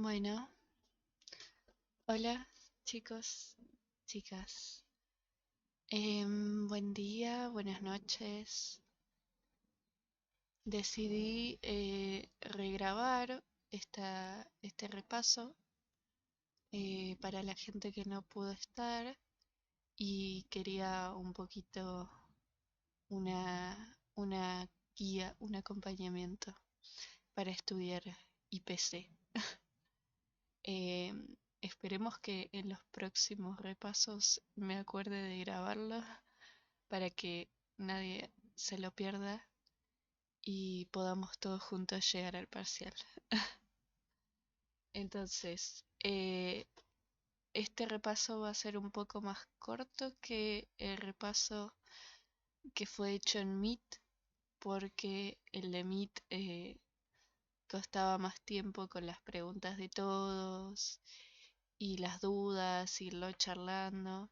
Bueno, hola chicos, chicas. Buen día, buenas noches. Decidí regrabar este repaso para la gente que no pudo estar y quería un poquito una guía, un acompañamiento para estudiar IPC. Em, Esperemos que en los próximos repasos me acuerde de grabarlo para que nadie se lo pierda y podamos todos juntos llegar al parcial. Entonces, este repaso va a ser un poco más corto que el repaso que fue hecho en Meet, porque el de Meet costaba más tiempo con las preguntas de todos y las dudas, irlo charlando.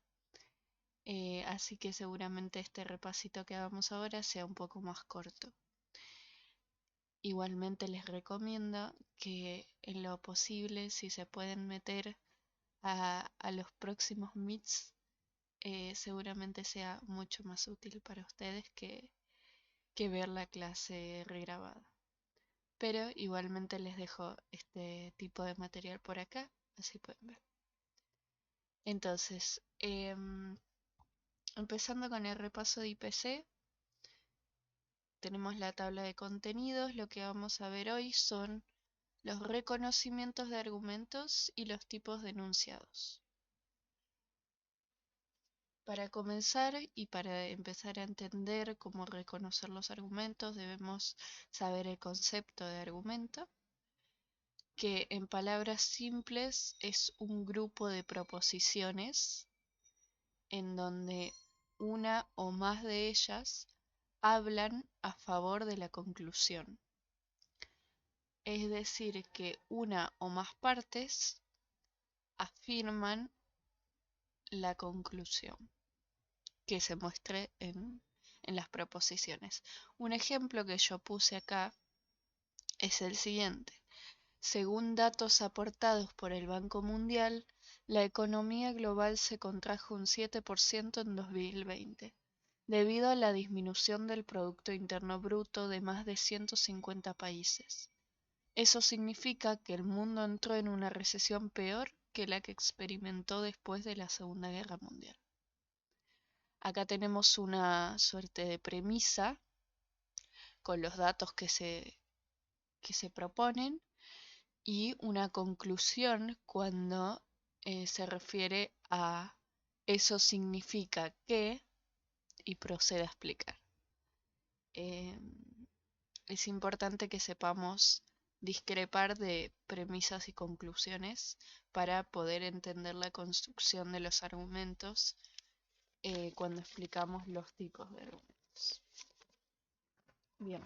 Así que seguramente este repasito que hagamos ahora sea un poco más corto. Igualmente les recomiendo que en lo posible, si se pueden meter a los próximos meets, seguramente sea mucho más útil para ustedes que ver la clase regrabada. Pero igualmente les dejo este tipo de material por acá, así pueden ver. Entonces, empezando con el repaso de IPC, tenemos la tabla de contenidos. Lo que vamos a ver hoy son los reconocimientos de argumentos y los tipos de enunciados. Para comenzar y para empezar a entender cómo reconocer los argumentos, debemos saber el concepto de argumento, que en palabras simples es un grupo de proposiciones en donde una o más de ellas hablan a favor de la conclusión. Es decir, que una o más partes afirman la conclusión que se muestre en las proposiciones. Un ejemplo que yo puse acá es el siguiente. Según datos aportados por el Banco Mundial, la economía global se contrajo un 7% en 2020, debido a la disminución del Producto Interno Bruto de más de 150 países. Eso significa que el mundo entró en una recesión peor que la que experimentó después de la Segunda Guerra Mundial. Acá tenemos una suerte de premisa con los datos que se proponen y una conclusión cuando se refiere a eso significa que y procede a explicar. Eh, es importante que sepamos discrepar de premisas y conclusiones para poder entender la construcción de los argumentos cuando explicamos los tipos de argumentos. Bien.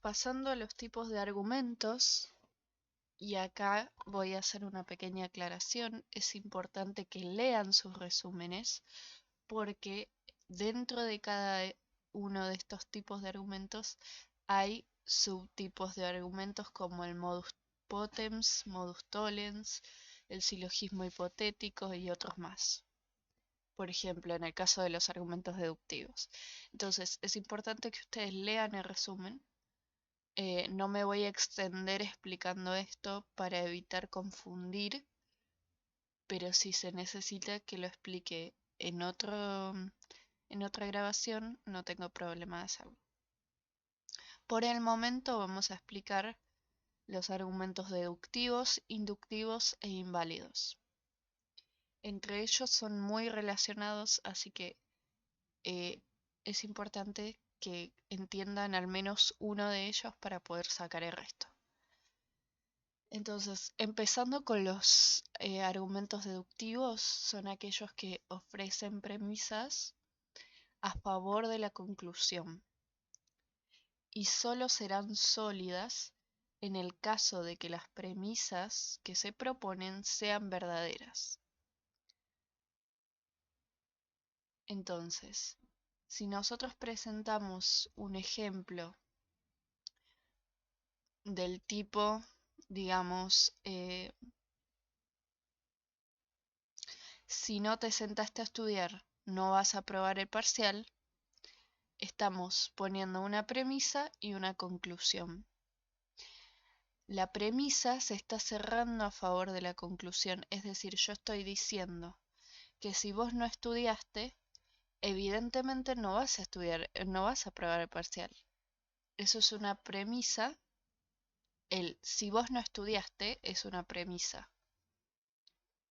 Pasando a los tipos de argumentos, y acá voy a hacer una pequeña aclaración, es importante que lean sus resúmenes porque dentro de cada uno de estos tipos de argumentos hay subtipos de argumentos como el modus potens, modus tollens, el silogismo hipotético y otros más. Por ejemplo, en el caso de los argumentos deductivos. Entonces, es importante que ustedes lean el resumen. No me voy a extender explicando esto para evitar confundir, pero si se necesita que lo explique en otra grabación, no tengo problema de hacerlo. Por el momento vamos a explicar los argumentos deductivos, inductivos e inválidos. Entre ellos son muy relacionados, así que es importante que entiendan al menos uno de ellos para poder sacar el resto. Entonces, empezando con los argumentos deductivos, son aquellos que ofrecen premisas a favor de la conclusión y solo serán sólidas en el caso de que las premisas que se proponen sean verdaderas. Entonces, si nosotros presentamos un ejemplo del tipo, digamos, si no te sentaste a estudiar, no vas a aprobar el parcial, estamos poniendo una premisa y una conclusión. La premisa se está cerrando a favor de la conclusión, es decir, yo estoy diciendo que si vos no estudiaste, evidentemente no vas a estudiar, no vas a aprobar el parcial. Eso es una premisa. El si vos no estudiaste es una premisa.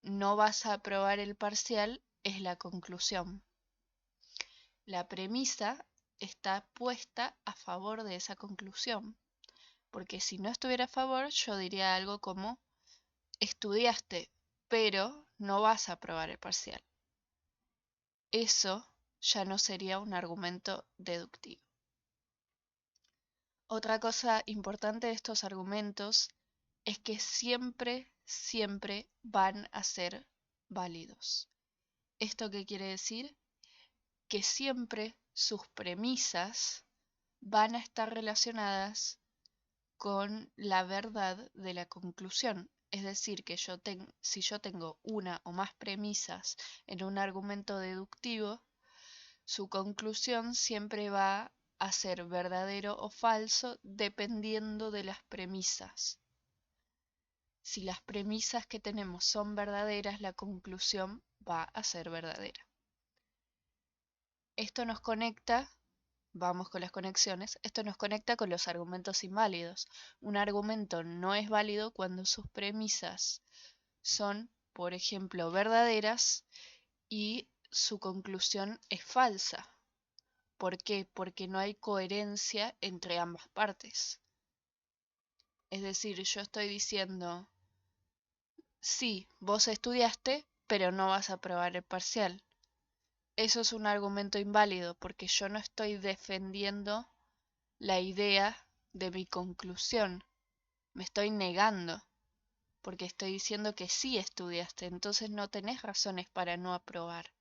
No vas a aprobar el parcial es la conclusión. La premisa está puesta a favor de esa conclusión. Porque si no estuviera a favor, yo diría algo como, estudiaste, pero no vas a aprobar el parcial. Eso ya no sería un argumento deductivo. Otra cosa importante de estos argumentos es que siempre, siempre van a ser válidos. ¿Esto qué quiere decir? Que siempre sus premisas van a estar relacionadas con la verdad de la conclusión. Es decir, que si yo tengo una o más premisas en un argumento deductivo, su conclusión siempre va a ser verdadero o falso dependiendo de las premisas. Si las premisas que tenemos son verdaderas, la conclusión va a ser verdadera. Esto nos conecta, vamos con las conexiones, esto nos conecta con los argumentos inválidos. Un argumento no es válido cuando sus premisas son, por ejemplo, verdaderas y su conclusión es falsa. ¿Por qué? Porque no hay coherencia entre ambas partes. Es decir, yo estoy diciendo, sí, vos estudiaste, pero no vas a aprobar el parcial. Eso es un argumento inválido porque yo no estoy defendiendo la idea de mi conclusión. Me estoy negando porque estoy diciendo que sí estudiaste, entonces no tenés razones para no aprobar.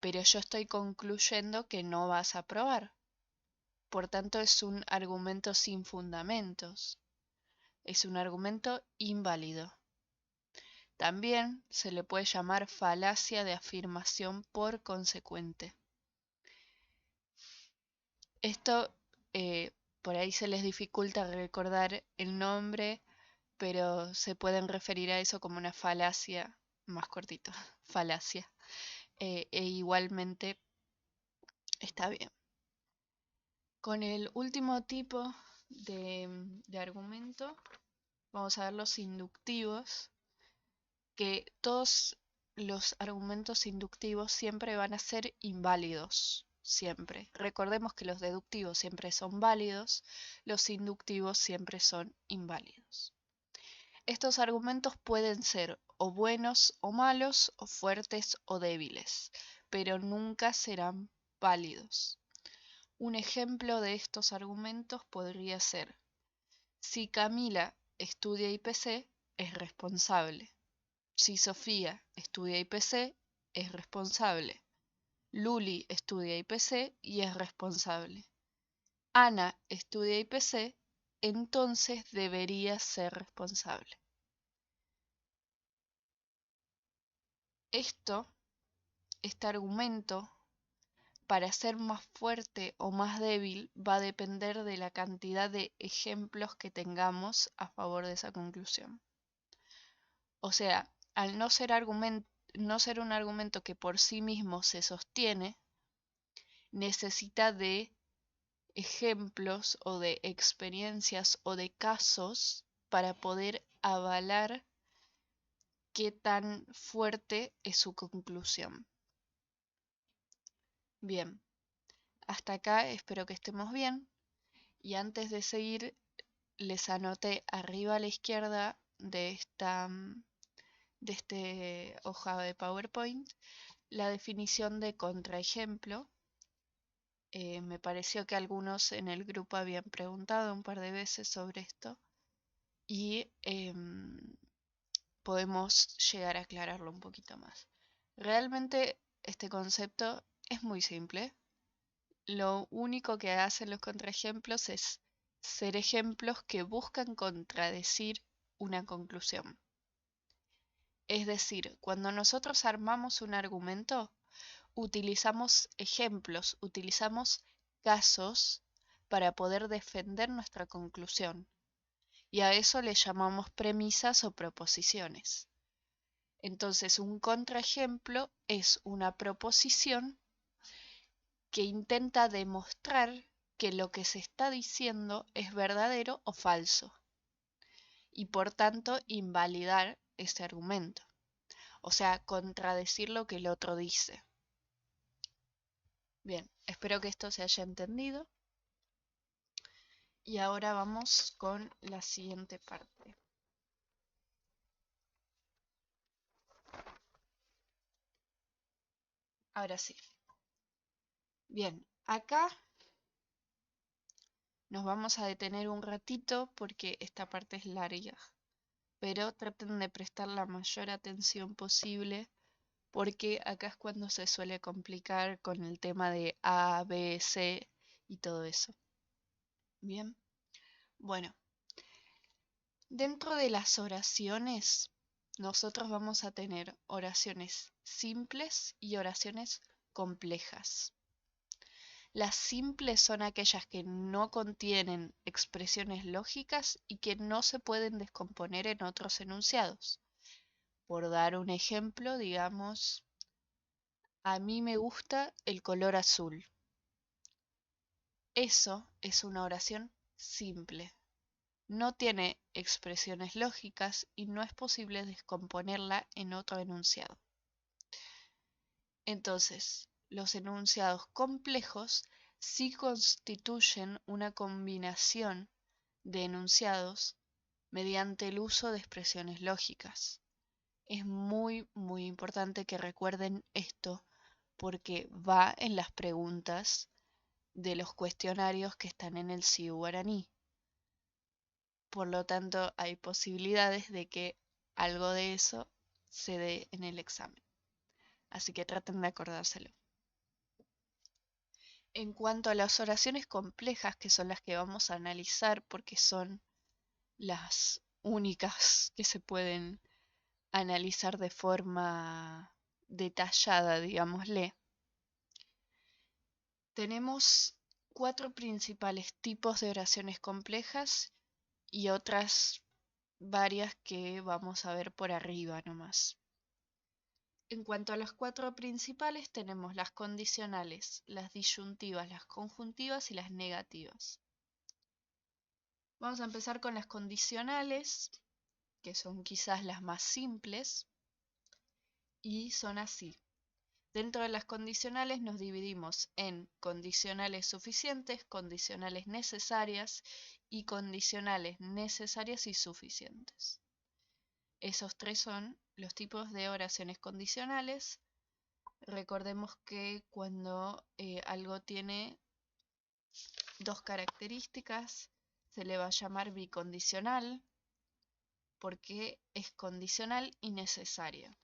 Pero yo estoy concluyendo que no vas a aprobar. Por tanto, es un argumento sin fundamentos. Es un argumento inválido. También se le puede llamar falacia de afirmación por consecuente. Esto por ahí se les dificulta recordar el nombre, pero se pueden referir a eso como una falacia, más cortito, falacia. E igualmente está bien. Con el último tipo de argumento, vamos a ver los inductivos, que todos los argumentos inductivos siempre van a ser inválidos, siempre. Recordemos que los deductivos siempre son válidos, los inductivos siempre son inválidos. Estos argumentos pueden ser o buenos o malos, o fuertes o débiles, pero nunca serán válidos. Un ejemplo de estos argumentos podría ser: si Camila estudia IPC, es responsable. Si Sofía estudia IPC, es responsable. Luli estudia IPC y es responsable. Ana estudia IPC, entonces debería ser responsable. Este argumento, para ser más fuerte o más débil, va a depender de la cantidad de ejemplos que tengamos a favor de esa conclusión. O sea, al no ser un argumento que por sí mismo se sostiene, necesita de ejemplos o de experiencias o de casos para poder avalar qué tan fuerte es su conclusión. Bien, hasta acá espero que estemos bien, y antes de seguir les anoté arriba a la izquierda de este hoja de PowerPoint la definición de contraejemplo. Me pareció que algunos en el grupo habían preguntado un par de veces sobre esto y podemos llegar a aclararlo un poquito más. Realmente este concepto es muy simple. Lo único que hacen los contraejemplos es ser ejemplos que buscan contradecir una conclusión. Es decir, cuando nosotros armamos un argumento, utilizamos ejemplos, utilizamos casos para poder defender nuestra conclusión. Y a eso le llamamos premisas o proposiciones. Entonces, un contraejemplo es una proposición que intenta demostrar que lo que se está diciendo es verdadero o falso, y por tanto invalidar ese argumento, o sea, contradecir lo que el otro dice. Bien, espero que esto se haya entendido. Y ahora vamos con la siguiente parte. Ahora sí. Bien, acá nos vamos a detener un ratito porque esta parte es larga, pero traten de prestar la mayor atención posible porque acá es cuando se suele complicar con el tema de A, B, C y todo eso. Bien, bueno, dentro de las oraciones nosotros vamos a tener oraciones simples y oraciones complejas. Las simples son aquellas que no contienen expresiones lógicas y que no se pueden descomponer en otros enunciados. Por dar un ejemplo, digamos, a mí me gusta el color azul. Eso es una oración simple. No tiene expresiones lógicas y no es posible descomponerla en otro enunciado. Entonces, los enunciados complejos sí constituyen una combinación de enunciados mediante el uso de expresiones lógicas. Es muy importante que recuerden esto porque va en las preguntas de los cuestionarios que están en el CIU guaraní. Por lo tanto, hay posibilidades de que algo de eso se dé en el examen. Así que traten de acordárselo. En cuanto a las oraciones complejas, que son las que vamos a analizar porque son las únicas que se pueden analizar de forma detallada, digámosle, tenemos 4 principales tipos de oraciones complejas y otras varias que vamos a ver por arriba nomás. En cuanto a las 4 principales, tenemos las condicionales, las disyuntivas, las conjuntivas y las negativas. Vamos a empezar con las condicionales, que son quizás las más simples, y son así. Dentro de las condicionales nos dividimos en condicionales suficientes, condicionales necesarias y condicionales necesarias y suficientes. Esos 3 son los tipos de oraciones condicionales. Recordemos que cuando algo tiene 2 características, se le va a llamar bicondicional porque es condicional y necesaria,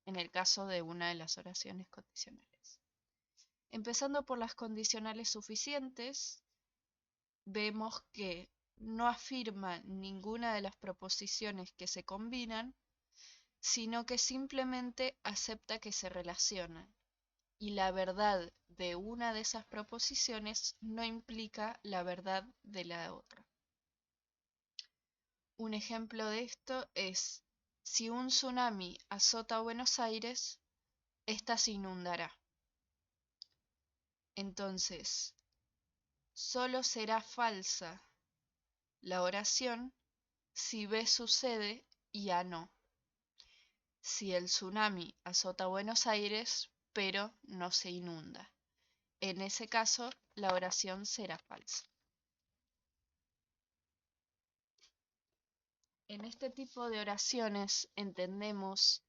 en el caso de una de las oraciones condicionales. Empezando por las condicionales suficientes, vemos que no afirma ninguna de las proposiciones que se combinan, sino que simplemente acepta que se relacionan. Y la verdad de una de esas proposiciones no implica la verdad de la otra. Un ejemplo de esto es, si un tsunami azota a Buenos Aires, ésta se inundará. Entonces, solo será falsa la oración si B sucede y A no. Si el tsunami azota Buenos Aires, pero no se inunda. En ese caso, la oración será falsa. En este tipo de oraciones entendemos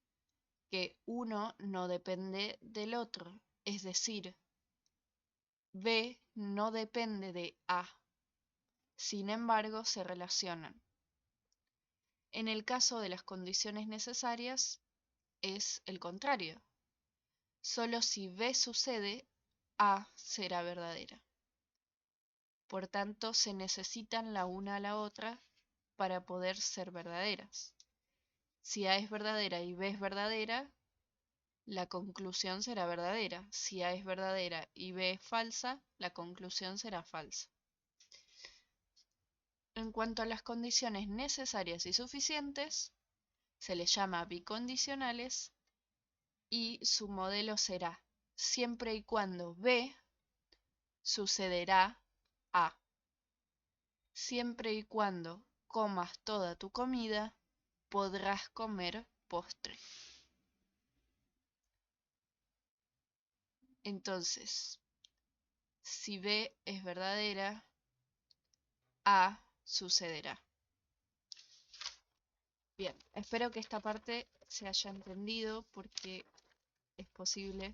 que uno no depende del otro, es decir, B no depende de A. Sin embargo, se relacionan. En el caso de las condiciones necesarias, es el contrario. Solo si B sucede, A será verdadera. Por tanto, se necesitan la una a la otra para poder ser verdaderas. Si A es verdadera y B es verdadera, la conclusión será verdadera. Si A es verdadera y B es falsa, la conclusión será falsa. En cuanto a las condiciones necesarias y suficientes, se les llama bicondicionales y su modelo será siempre y cuando B sucederá A. Siempre y cuando comas toda tu comida, podrás comer postre. Entonces, si B es verdadera, A sucederá. Bien, espero que esta parte se haya entendido porque es posible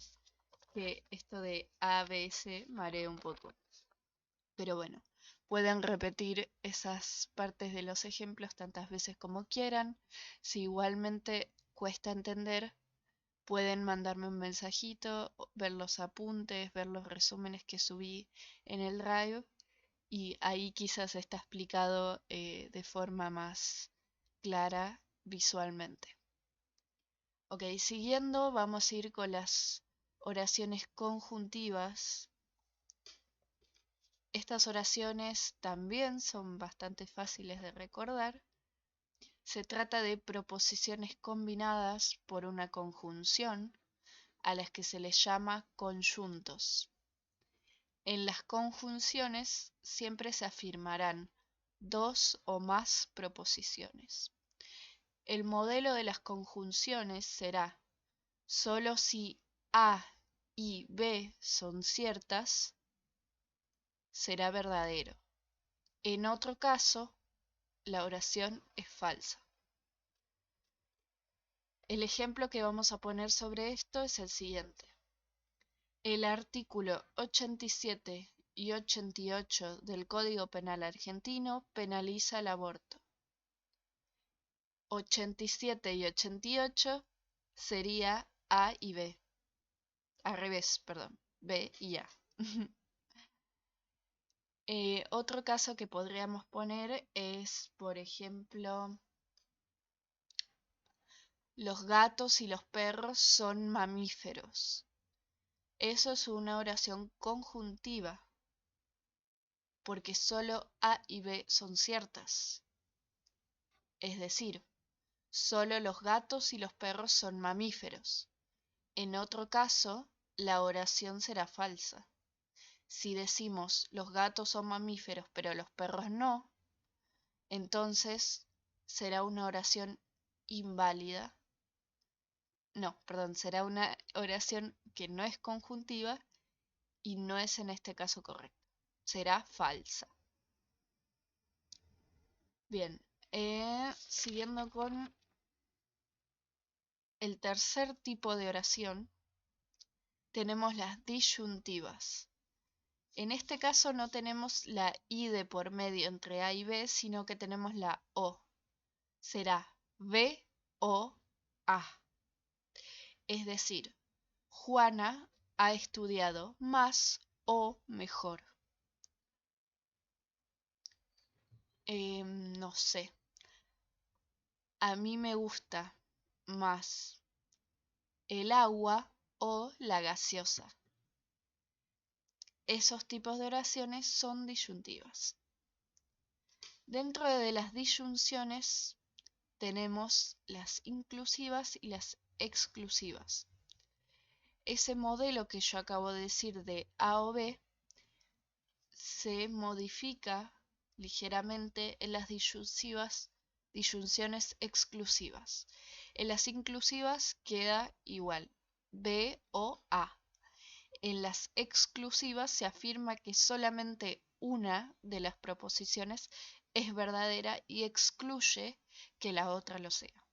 que esto de A, B, C maree un poco. Pero bueno, pueden repetir esas partes de los ejemplos tantas veces como quieran. Si igualmente cuesta entender, pueden mandarme un mensajito, ver los apuntes, ver los resúmenes que subí en el Drive y ahí quizás está explicado de forma más clara visualmente. Ok, siguiendo vamos a ir con las oraciones conjuntivas. Estas oraciones también son bastante fáciles de recordar. Se trata de proposiciones combinadas por una conjunción a las que se les llama conjuntos. En las conjunciones siempre se afirmarán dos o más proposiciones. El modelo de las conjunciones será solo si A y B son ciertas, será verdadero. En otro caso, la oración es falsa. El ejemplo que vamos a poner sobre esto es el siguiente. El artículo 87 y 88 del Código Penal argentino penaliza el aborto. 87 y 88 sería A y B. Al revés, perdón. B y A. Otro caso que podríamos poner es, por ejemplo, los gatos y los perros son mamíferos. Eso es una oración conjuntiva, porque solo A y B son ciertas. Es decir, solo los gatos y los perros son mamíferos. En otro caso, la oración será falsa. Si decimos los gatos son mamíferos pero los perros no, entonces será una oración inválida. No, perdón, será una oración que no es conjuntiva y no es en este caso correcta. Será falsa. Bien, siguiendo con el tercer tipo de oración, tenemos las disyuntivas. En este caso no tenemos la I de por medio entre A y B, sino que tenemos la O. Será B o A. Es decir, Juana ha estudiado más o mejor. No sé. A mí me gusta más el agua o la gaseosa. Esos tipos de oraciones son disyuntivas. Dentro de las disyunciones tenemos las inclusivas y las exclusivas. Ese modelo que yo acabo de decir de A o B se modifica ligeramente en las disyunciones exclusivas. En las inclusivas queda igual, B o A. En las exclusivas se afirma que solamente una de las proposiciones es verdadera y excluye que la otra lo sea.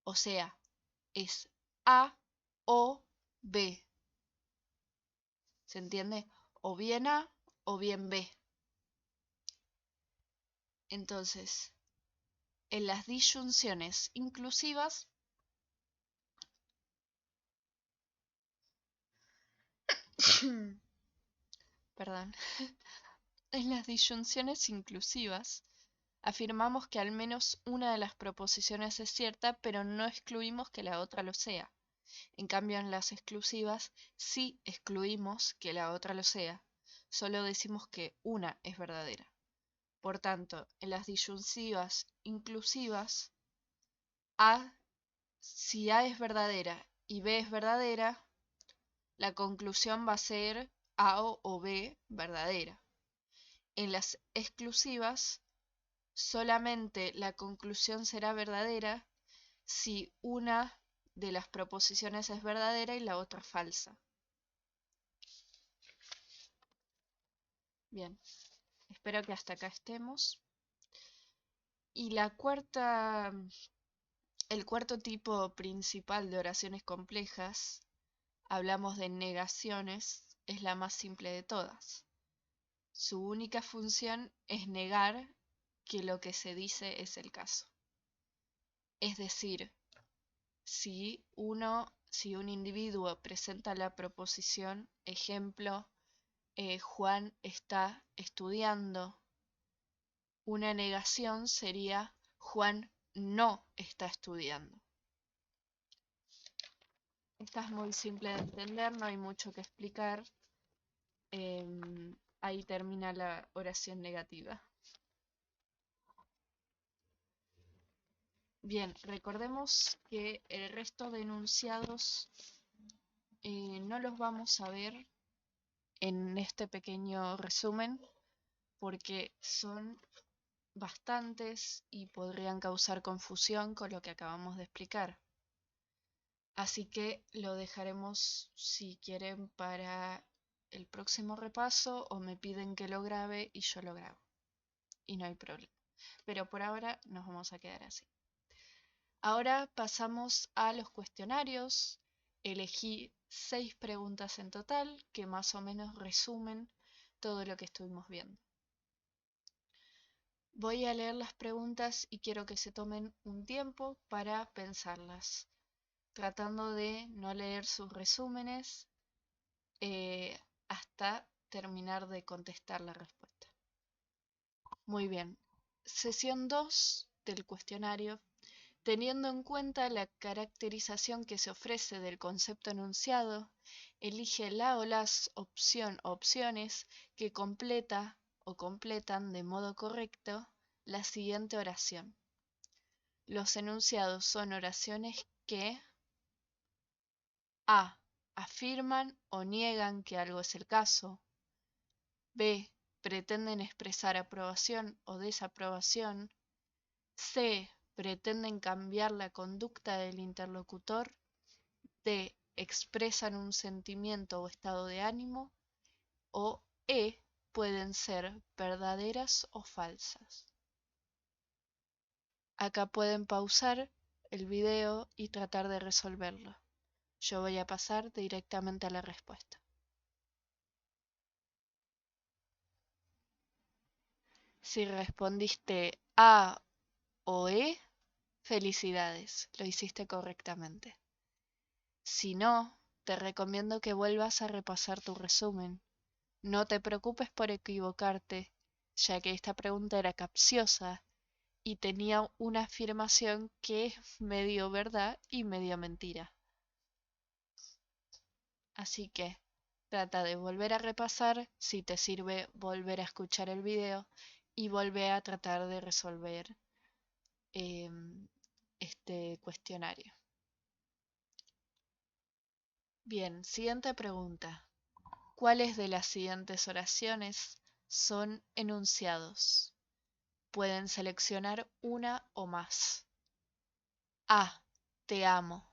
O sea, es A o B. ¿Se entiende? O bien A o bien B. Entonces, en las disyunciones inclusivas, perdón, En las disyunciones inclusivas, afirmamos que al menos una de las proposiciones es cierta, pero no excluimos que la otra lo sea. En cambio, en las exclusivas sí excluimos que la otra lo sea. Solo decimos que una es verdadera. Por tanto, en las disyuntivas inclusivas, si A es verdadera y B es verdadera, la conclusión va a ser A o B verdadera. En las exclusivas, solamente la conclusión será verdadera si una de las proposiciones es verdadera y la otra falsa. Bien, espero que hasta acá estemos. Y el cuarto tipo principal de oraciones complejas, hablamos de negaciones, es la más simple de todas. Su única función es negar que lo que se dice es el caso. Es decir, si un individuo presenta la proposición, ejemplo, Juan está estudiando, una negación sería Juan no está estudiando. Esta es muy simple de entender, no hay mucho que explicar. Ahí termina la oración negativa. Bien, recordemos que el resto de enunciados no los vamos a ver en este pequeño resumen porque son bastantes y podrían causar confusión con lo que acabamos de explicar. Así que lo dejaremos, si quieren, para el próximo repaso o me piden que lo grabe y yo lo grabo. Y no hay problema. Pero por ahora nos vamos a quedar así. Ahora pasamos a los cuestionarios. Elegí 6 preguntas en total que más o menos resumen todo lo que estuvimos viendo. Voy a leer las preguntas y quiero que se tomen un tiempo para pensarlas, tratando de no leer sus resúmenes hasta terminar de contestar la respuesta. Muy bien. Sesión 2 del cuestionario. Teniendo en cuenta la caracterización que se ofrece del concepto enunciado, elige la o las opciones que completa o completan de modo correcto la siguiente oración. Los enunciados son oraciones que A. Afirman o niegan que algo es el caso. B. Pretenden expresar aprobación o desaprobación. C. Pretenden cambiar la conducta del interlocutor. D. Expresan un sentimiento o estado de ánimo. O E. Pueden ser verdaderas o falsas. Acá pueden pausar el video y tratar de resolverlo. Yo voy a pasar directamente a la respuesta. Si respondiste A o E, felicidades, lo hiciste correctamente. Si no, te recomiendo que vuelvas a repasar tu resumen. No te preocupes por equivocarte, ya que esta pregunta era capciosa y tenía una afirmación que es medio verdad y medio mentira. Así que trata de volver a repasar, si te sirve volver a escuchar el video y volver a tratar de resolver este cuestionario. Bien, siguiente pregunta. ¿Cuáles de las siguientes oraciones son enunciados? Pueden seleccionar una o más. A. Te amo.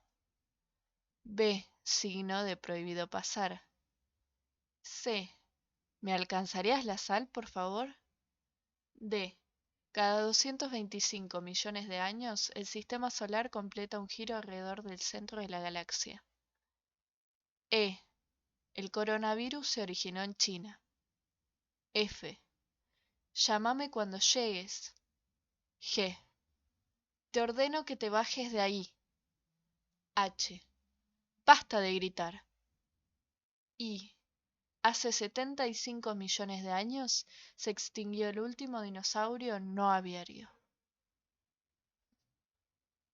B. Signo de prohibido pasar. C. ¿Me alcanzarías la sal, por favor? D. Cada 225 millones de años, el sistema solar completa un giro alrededor del centro de la galaxia. E. El coronavirus se originó en China. F. Llámame cuando llegues. G. Te ordeno que te bajes de ahí. H. Basta de gritar. I. Hace 75 millones de años se extinguió el último dinosaurio no aviario.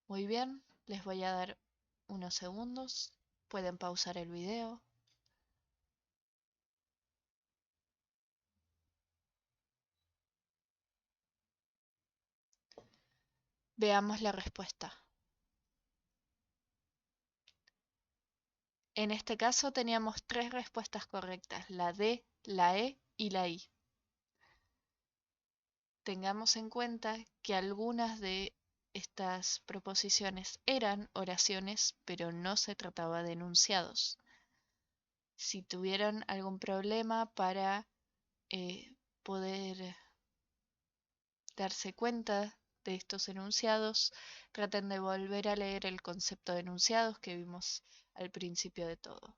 Muy bien, les voy a dar unos segundos. Pueden pausar el video. Veamos la respuesta. En este caso teníamos tres respuestas correctas, la D, la E y la I. Tengamos en cuenta que algunas de estas proposiciones eran oraciones, pero no se trataba de enunciados. Si tuvieron algún problema para poder darse cuenta de estos enunciados, traten de volver a leer el concepto de enunciados que vimos al principio de todo.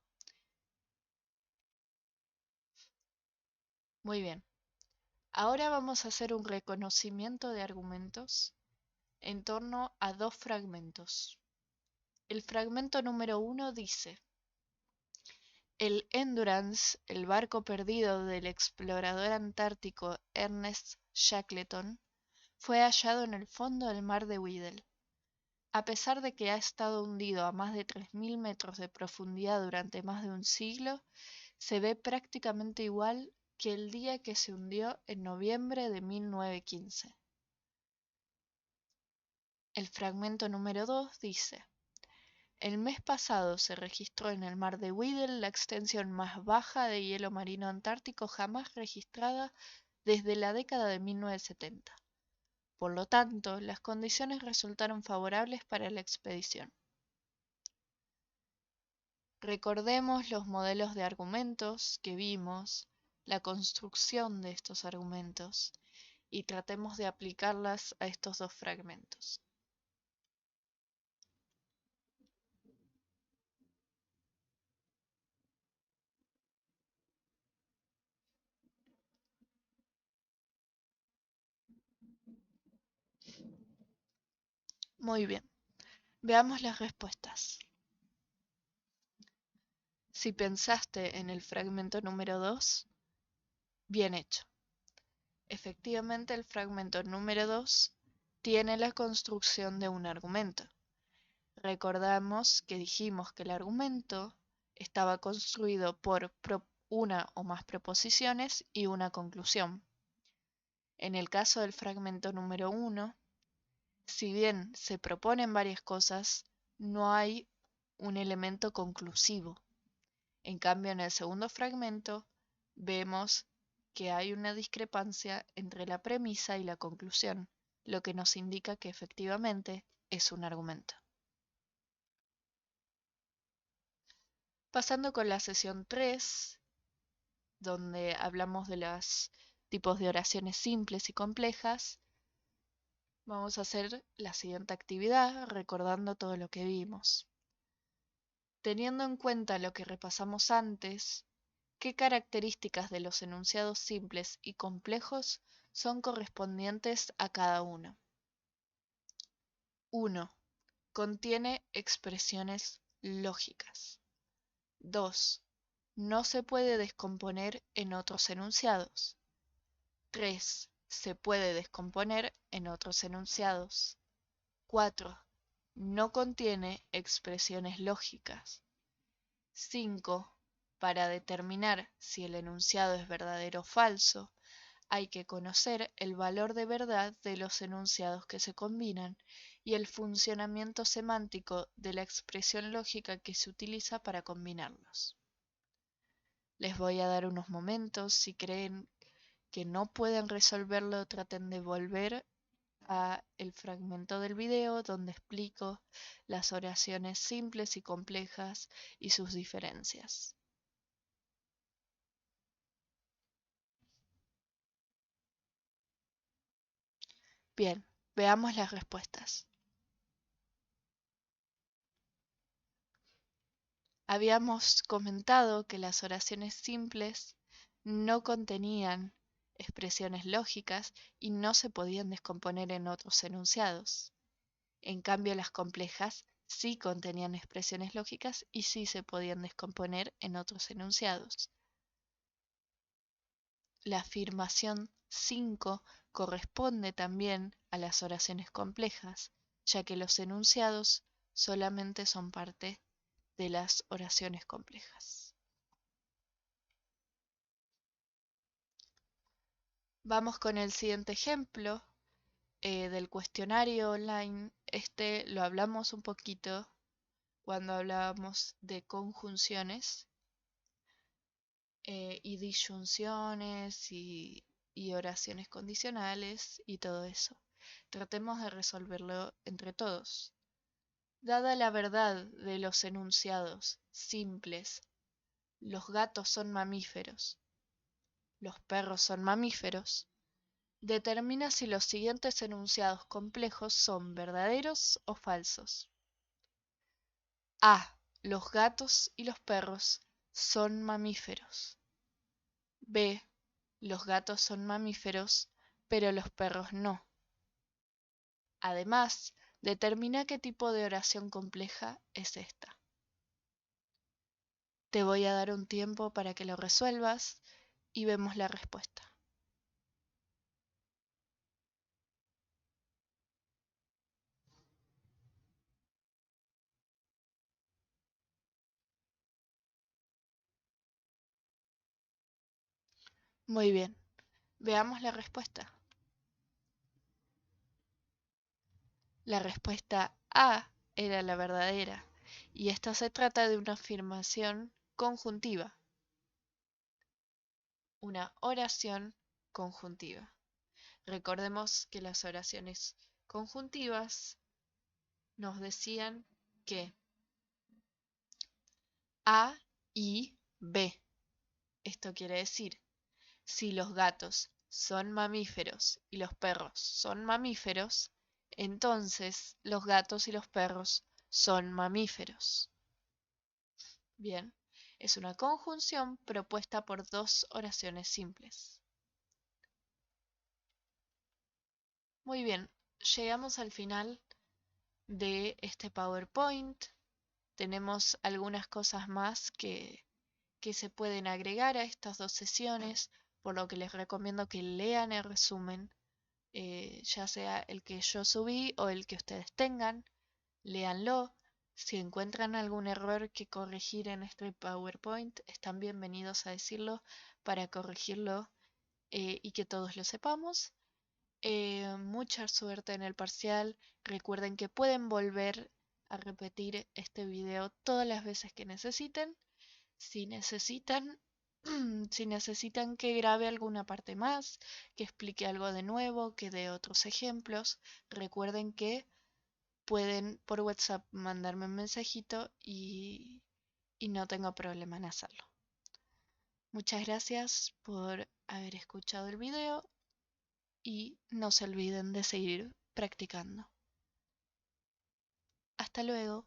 Muy bien. Ahora vamos a hacer un reconocimiento de argumentos en torno a dos fragmentos. El fragmento número 1 dice: el Endurance, el barco perdido del explorador antártico Ernest Shackleton, fue hallado en el fondo del mar de Weddell. A pesar de que ha estado hundido a más de 3000 metros de profundidad durante más de un siglo, se ve prácticamente igual que el día que se hundió en noviembre de 1915. El fragmento número 2 dice: el mes pasado se registró en el mar de Weddell la extensión más baja de hielo marino antártico jamás registrada desde la década de 1970. Por lo tanto, las condiciones resultaron favorables para la expedición. Recordemos los modelos de argumentos que vimos, la construcción de estos argumentos, y tratemos de aplicarlas a estos dos fragmentos. Muy bien, veamos las respuestas. Si pensaste en el fragmento número 2, bien hecho. Efectivamente, el fragmento número 2 tiene la construcción de un argumento. Recordamos que dijimos que el argumento estaba construido por una o más proposiciones y una conclusión. En el caso del fragmento número 1, si bien se proponen varias cosas, no hay un elemento conclusivo. En cambio, en el segundo fragmento vemos que hay una discrepancia entre la premisa y la conclusión, lo que nos indica que efectivamente es un argumento. Pasando con la sesión 3, donde hablamos de los tipos de oraciones simples y complejas, vamos a hacer la siguiente actividad recordando todo lo que vimos. Teniendo en cuenta lo que repasamos antes, ¿qué características de los enunciados simples y complejos son correspondientes a cada uno? 1. Contiene expresiones lógicas. 2. No se puede descomponer en otros enunciados. 3. Se puede descomponer en otros enunciados. 4. No contiene expresiones lógicas. 5. Para determinar si el enunciado es verdadero o falso, hay que conocer el valor de verdad de los enunciados que se combinan y el funcionamiento semántico de la expresión lógica que se utiliza para combinarlos. Les voy a dar unos momentos. Si creen que no pueden resolverlo, traten de volver a el fragmento del video donde explico las oraciones simples y complejas y sus diferencias. Bien, veamos las respuestas. Habíamos comentado que las oraciones simples no contenían expresiones lógicas y no se podían descomponer en otros enunciados. En cambio, las complejas sí contenían expresiones lógicas y sí se podían descomponer en otros enunciados. la afirmación 5 corresponde también a las oraciones complejas, ya que los enunciados solamente son parte de las oraciones complejas. Vamos con el siguiente ejemplo del cuestionario online. Este lo hablamos un poquito cuando hablábamos de conjunciones y disyunciones y oraciones condicionales y todo eso. Tratemos de resolverlo entre todos. Dada la verdad de los enunciados simples, los gatos son mamíferos, los perros son mamíferos, determina si los siguientes enunciados complejos son verdaderos o falsos. A. Los gatos y los perros son mamíferos. B. Los gatos son mamíferos, pero los perros no. Además, determina qué tipo de oración compleja es esta. Te voy a dar un tiempo para que lo resuelvas y vemos la respuesta. Muy bien, veamos la respuesta. La respuesta A era la verdadera, y esta se trata de una afirmación conjuntiva, una oración conjuntiva. Recordemos que las oraciones conjuntivas nos decían que A y B. Esto quiere decir, si los gatos son mamíferos y los perros son mamíferos, entonces los gatos y los perros son mamíferos. Bien, es una conjunción propuesta por dos oraciones simples. Muy bien, llegamos al final de este PowerPoint. Tenemos algunas cosas más que se pueden agregar a estas dos sesiones, por lo que les recomiendo que lean el resumen, ya sea el que yo subí o el que ustedes tengan, léanlo. Si encuentran algún error que corregir en este PowerPoint, están bienvenidos a decirlo para corregirlo y que todos lo sepamos. Mucha suerte en el parcial. Recuerden que pueden volver a repetir este video todas las veces que necesiten. Si necesitan, si necesitan que grabe alguna parte más, que explique algo de nuevo, que dé otros ejemplos, recuerden que pueden por WhatsApp mandarme un mensajito y no tengo problema en hacerlo. Muchas gracias por haber escuchado el video y no se olviden de seguir practicando. Hasta luego.